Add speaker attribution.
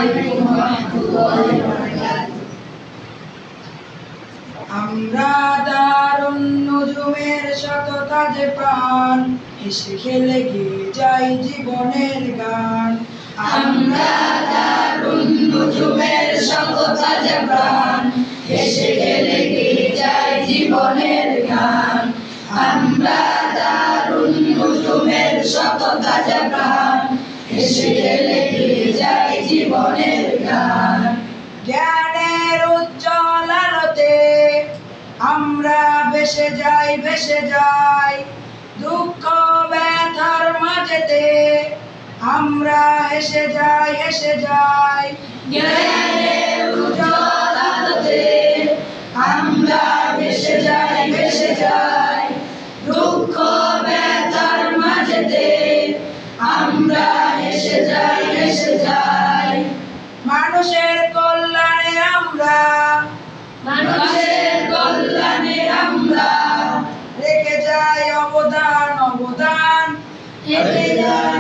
Speaker 1: আলাইকুম ওয়া রাহমাতুল্লাহি ওয়া বারাকাতুহু। আমরা দারুন নুজুমের শত তাজে প্রাণ, হেসে খেলে গেয়ে যাই জীবনের গান। আমরা দারুন নুজুমের শত তাজে প্রাণ, হেসে খেলে গেয়ে যাই জীবনের গান। আমরা দারুন নুজুমের শত তাজে প্রাণ, হেসে খেলে গেয়ে যাই জীবনের গান। জ্ঞানের উজ্জ্বল আলোতে আমরা ভেসে যাই, দুঃখ ব্যথার মাঝেতে আমরা হেসে যাই। জ্ঞানের উজ্জ্বল আলোতে আমরা ভেসে যাই, দুঃখ ব্যথার মাঝেতে আমরা হেসে যাই। মানুষের কল্যাণে আমরা রেখে যাই অবদান, রেখে যাই